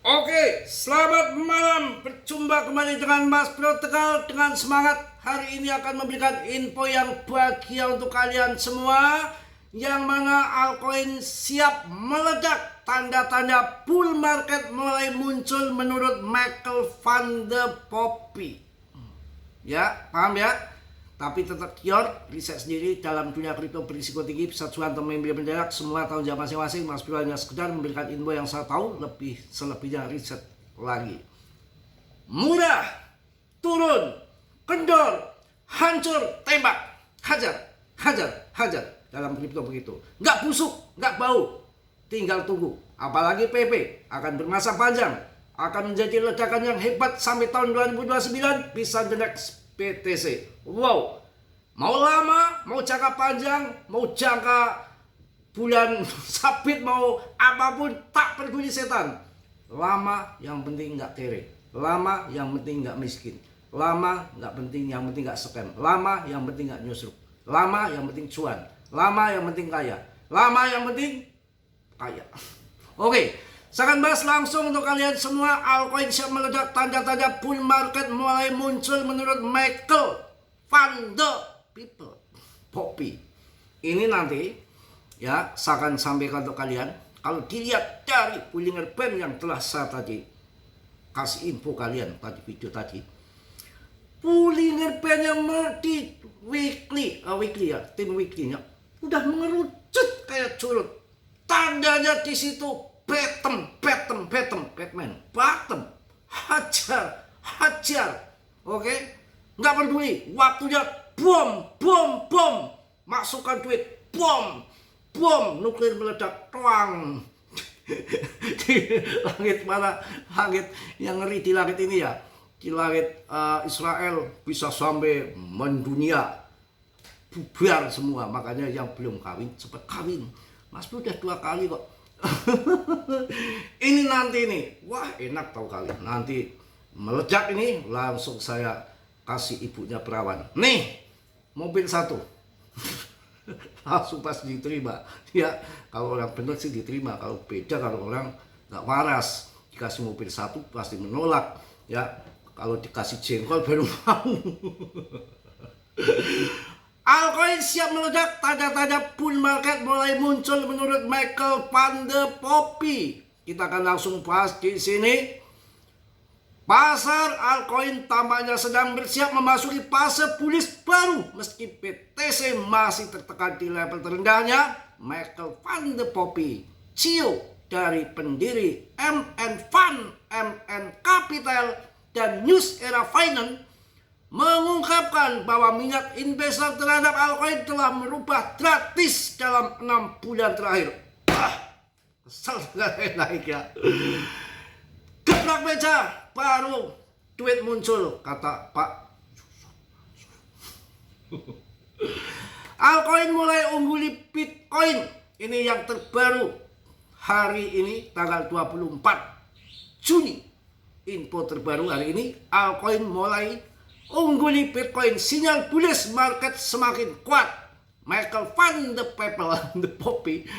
Oke, selamat malam. Berjumpa kembali dengan Mas Bro Tegal dengan semangat. Hari ini akan memberikan info yang bahagia untuk kalian semua, yang mana altcoin siap meledak. Tanda-tanda bull market mulai muncul menurut Michael van de Poppy. Ya, paham ya? Tapi tetap kior, riset sendiri dalam dunia kripto berisiko tinggi, bisa cuan atau membeli mendadak, semua tahun jam masing-masing. Mas Bro hanya sekedar memberikan info yang saya tahu, lebih selebihnya riset lagi. Murah, turun, kendor, hancur, tembak, hajar, dalam kripto begitu. Nggak busuk, nggak bau, tinggal tunggu. Apalagi PP akan bermasa panjang, akan menjadi ledakan yang hebat sampai tahun 2029, bisa the next BTC. Wow, mau lama, mau jangka panjang, mau jangka bulan sabit, mau apapun, tak peduli setan. Lama yang penting nggak kere, lama yang penting nggak miskin, lama nggak penting, yang penting nggak scam, lama yang penting nggak nyusruk, lama yang penting cuan, lama yang penting kaya, lama yang penting kaya. Oke, saya akan bahas langsung untuk kalian semua. Altcoin siap meledak, tanda-tanda bull market mulai muncul menurut Michael van de Poppy. Ini nanti ya saya akan sampaikan untuk kalian. Kalau dilihat dari Bollinger Band yang telah saya tadi kasih info kalian pada video tadi, Bollinger Band yang di weekly ya, tim weekly-nya udah mengerucut kayak curut. Tandanya di situ bottom, hajar, oke? Nggak peduli, waktunya bom, masukkan duit, bom, nuklir meledak, tuang. Di langit mana, langit yang ngeri di langit ini ya, di langit Israel bisa sampai mendunia, bubar semua. Makanya yang belum kawin cepat kawin. Mas Bro udah 2 kali kok. Ini nanti nih, wah enak tau kalian. Nanti meledak ini langsung saya kasih ibunya perawan. Nih, mobil 1. Langsung pas diterima. Ya, kalau orang bener sih diterima. Kalau beda, kalau orang nggak waras, dikasih mobil 1 pasti menolak. Ya, kalau dikasih jengkol baru mau. Altcoin siap meledak, tanda-tanda bull market mulai muncul menurut Michael van de Poppy. Kita akan langsung bahas di sini. Pasar altcoin tampaknya sedang bersiap memasuki fase bullish baru, meski BTC masih tertekan di level terendahnya. Michael van de Poppy, CEO dari pendiri MN Fund, MN Capital, dan News Era Finance, mengungkapkan bahwa minat investor terhadap altcoin telah merubah drastis dalam 6 bulan terakhir. Kesel naik ya. Geblak meja, baru duit muncul, kata Pak. Altcoin mulai ungguli Bitcoin. Ini yang terbaru hari ini, tanggal 24 Juni. Info terbaru hari ini, altcoin mulai ungguli Bitcoin, sinyal bullish market semakin kuat. Michael van de Poppy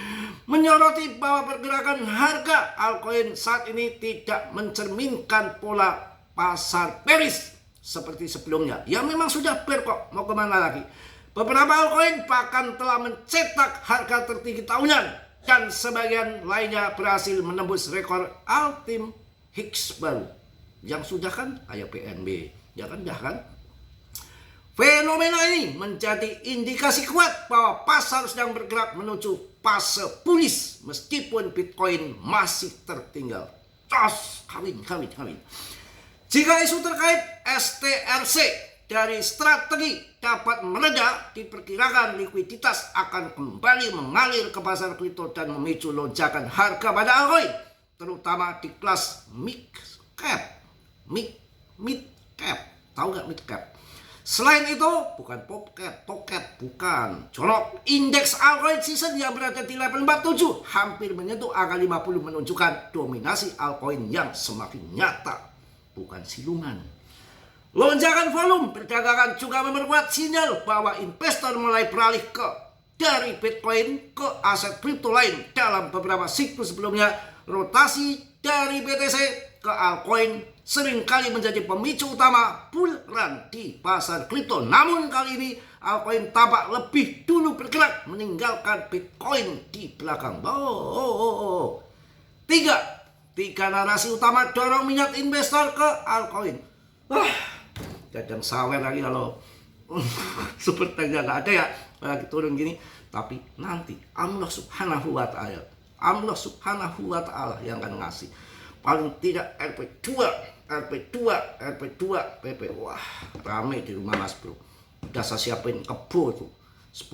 menyoroti bahwa pergerakan harga altcoin saat ini tidak mencerminkan pola pasar bearish seperti sebelumnya. Ya memang sudah bear kok, mau kemana lagi. Beberapa altcoin bahkan telah mencetak harga tertinggi tahunan, dan sebagian lainnya berhasil menembus rekor all-time highs baru. Yang sudah kan kayak PNB. Ya kan? Fenomena ini menjadi indikasi kuat bahwa pasar sedang bergerak menuju fase bullish meskipun Bitcoin masih tertinggal. Kawin. Jika isu terkait STRC dari strategi dapat mereda, diperkirakan likuiditas akan kembali mengalir ke pasar kripto dan memicu lonjakan harga pada altcoin, terutama di kelas mid cap. Tahu nggak mid cap? Selain itu, bukan pocket, bukan. Colok indeks altcoin season yang berada di level 47 hampir menyentuh angka 50, menunjukkan dominasi altcoin yang semakin nyata, bukan siluman. Lonjakan volume perdagangan juga memperkuat sinyal bahwa investor mulai beralih dari Bitcoin ke aset kripto lain. Dalam beberapa siklus sebelumnya, rotasi dari BTC ke altcoin seringkali menjadi pemicu utama bull run di pasar kripto. Namun kali ini altcoin tampak lebih dulu bergerak meninggalkan Bitcoin di belakang. Tiga narasi utama dorong minat investor ke altcoin. Kadang sawer lagi kalau sepertinya nggak ada ya lagi turun gini. Tapi nanti Allah Subhanahu wa Ta'ala yang akan ngasih. Paling tidak RP2, PP. Wah, rame di rumah Mas Bro. Udah saya siapin kebo tuh 10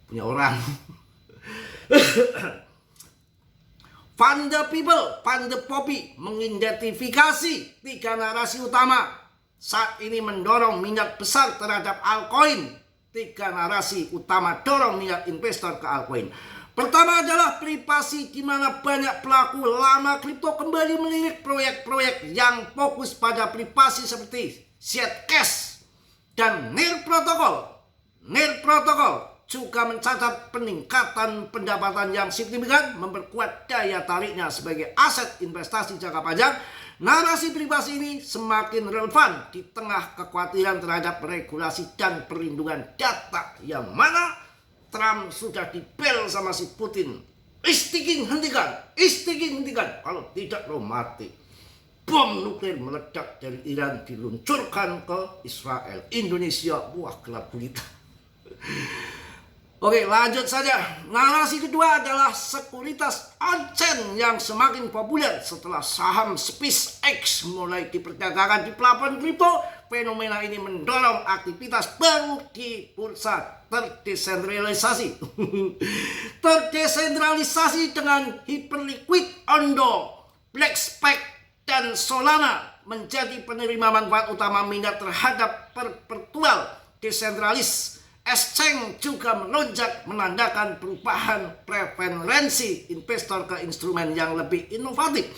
punya orang. Fund the People, Fund the Poppy mengidentifikasi 3 narasi utama saat ini mendorong minat besar terhadap altcoin. 3 narasi utama dorong minat investor ke altcoin. Pertama adalah privasi, di mana banyak pelaku lama kripto kembali melirik proyek-proyek yang fokus pada privasi seperti Zcash dan NIR Protocol. NIR Protocol juga mencatat peningkatan pendapatan yang signifikan, memperkuat daya tariknya sebagai aset investasi jangka panjang. Narasi privasi ini semakin relevan di tengah kekhawatiran terhadap regulasi dan perlindungan data yang mana Trump sudah dibel sama si Putin. Istiking hentikan. Kalau tidak lo mati. Bom nuklir meledak dari Iran diluncurkan ke Israel. Indonesia, wah gelap gulita. Oke, lanjut saja. Narasi kedua adalah sekuritas on-chain yang semakin populer setelah saham SpaceX mulai diperdagangkan di pelabuhan kripto. Fenomena ini mendorong aktivitas baru di bursa terdesentralisasi. Terdesentralisasi dengan Hyperliquid, Ondo, Blackspec, dan Solana menjadi penerima manfaat utama minat terhadap perpetual desentralis. Exchange juga melonjak menandakan perubahan preferensi investor ke instrumen yang lebih inovatif.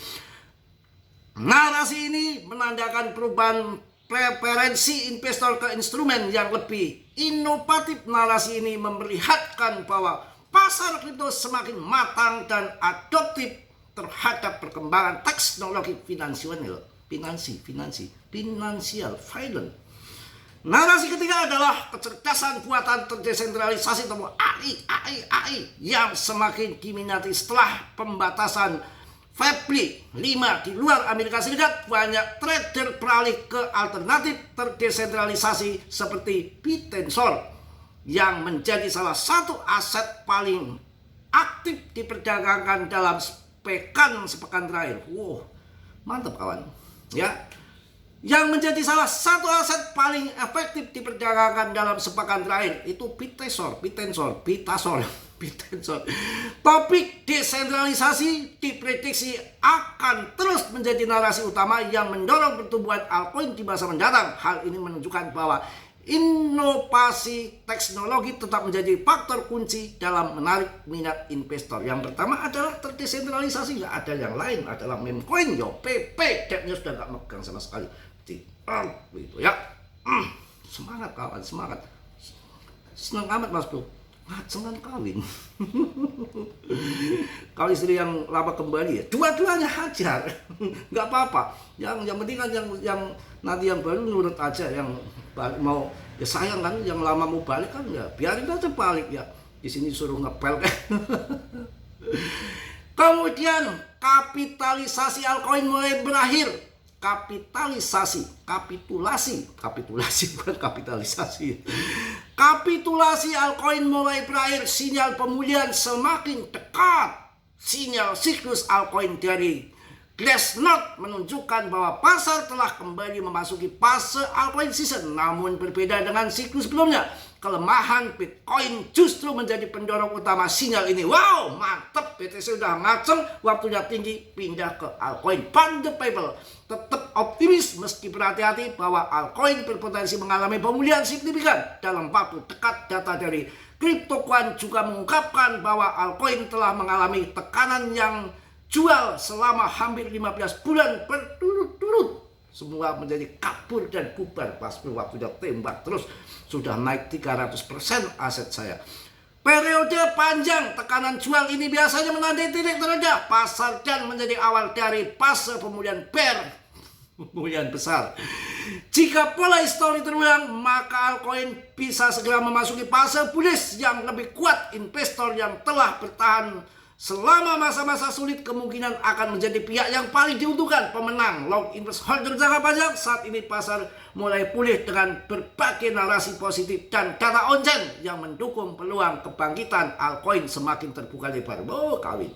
Narasi ini menandakan perubahan preferensi investor ke instrumen yang lebih inovatif. Narasi ini memperlihatkan bahwa pasar kripto semakin matang dan adoptif terhadap perkembangan teknologi financial finance. Narasi ketiga adalah kecerdasan buatan terdesentralisasi atau AI yang semakin diminati setelah pembatasan Web3 di luar Amerika Serikat. Banyak trader beralih ke alternatif terdesentralisasi seperti Bitensor yang menjadi salah satu aset paling aktif diperdagangkan dalam sepekan terakhir. Wow, mantap kawan ya. Yang menjadi salah satu aset paling efektif diperdagangkan dalam sepekan terakhir itu Bitensor. Topik desentralisasi diprediksi akan terus menjadi narasi utama yang mendorong pertumbuhan altcoin di masa mendatang. Hal ini menunjukkan bahwa inovasi teknologi tetap menjadi faktor kunci dalam menarik minat investor. Yang pertama adalah terdesentralisasi, nggak ada yang lain, adalah meme coin, PP, depnya sudah nggak megang sama sekali. Gitu ya. Semangat kawan, semangat. Senang amat Mas Bro. Senang kawin. Kalau istri yang lama kembali ya, dua-duanya hajar. Nggak apa-apa. Yang penting kan yang nanti yang baru nurut aja, yang balik mau ya sayang kan, yang lama mau balik kan ya biarin aja balik ya. Di sini suruh ngepel kan. Kemudian kapitalisasi altcoin mulai berakhir. Kapitulasi bukan kapitalisasi. Kapitulasi altcoin mulai berakhir, sinyal pemulihan semakin dekat. Sinyal siklus altcoin dari Glassnode menunjukkan bahwa pasar telah kembali memasuki fase altcoin season. Namun berbeda dengan siklus sebelumnya, kelemahan Bitcoin justru menjadi pendorong utama sinyal ini. Wow, mantep, BTC udah ngaceng, waktunya tinggi, pindah ke altcoin. Fund the People tetap optimis meski berhati-hati bahwa altcoin berpotensi mengalami pemulihan signifikan dalam waktu dekat. Data dari CryptoQuant juga mengungkapkan bahwa altcoin telah mengalami tekanan yang jual selama hampir 15 bulan berturut-turut. Semua menjadi kabur dan bubar. Pas waktunya tembak terus, sudah naik 300% aset saya. Periode panjang tekanan jual ini biasanya menandai titik terendah pasar dan menjadi awal dari fase pemulihan bear, pemulihan besar. Jika pola histori terulang, maka altcoin bisa segera memasuki fase bullish yang lebih kuat. Investor yang telah bertahan selama masa-masa sulit kemungkinan akan menjadi pihak yang paling diuntungkan. Pemenang long invest holder jangka panjang. Saat ini pasar mulai pulih dengan berbagai narasi positif dan data on-chain yang mendukung peluang kebangkitan altcoin semakin terbuka lebar. Oh, kawin.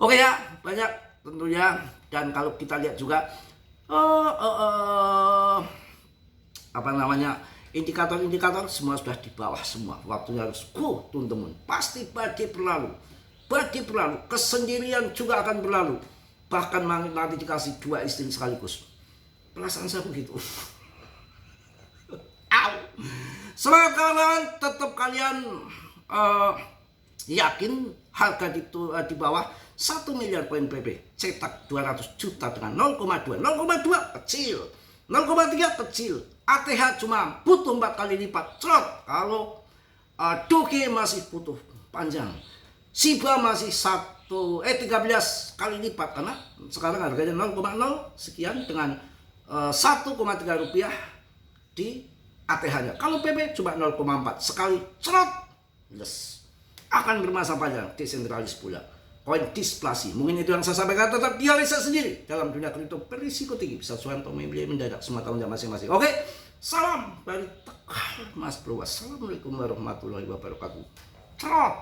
Oke ya, banyak tentunya. Dan kalau kita lihat juga indikator-indikator semua sudah di bawah semua. Waktunya harus go, teman-teman. Pasti badai berlalu. Badai berlalu, kesendirian juga akan berlalu. Bahkan nanti dikasih 2 istri sekaligus. Perasaan saya begitu. Semangat kawan, tetap kalian yakin harga di bawah 1 miliar poin PP, cetak 200 juta dengan 0,2 kecil, 0,3 kecil. ATH cuma butuh 4 kali lipat cerot. Kalau Doge masih butuh panjang, Shiba masih 13 kali lipat karena sekarang harganya 0,0 sekian dengan 1,3 rupiah di ATH-nya. Kalau PP cuma 0,4 sekali cerot, yes, akan bermasa panjang, desentralis pula. Koin displasi. Mungkin itu yang saya sampaikan. Tetap dia riset sendiri. Dalam dunia kripto berisiko tinggi. Bisa cuan atau membeli mendadak semua tahunnya masing-masing. Oke. Salam dari Tegal Mas Bro. Wassalamualaikum warahmatullahi wabarakatuh. Cerot.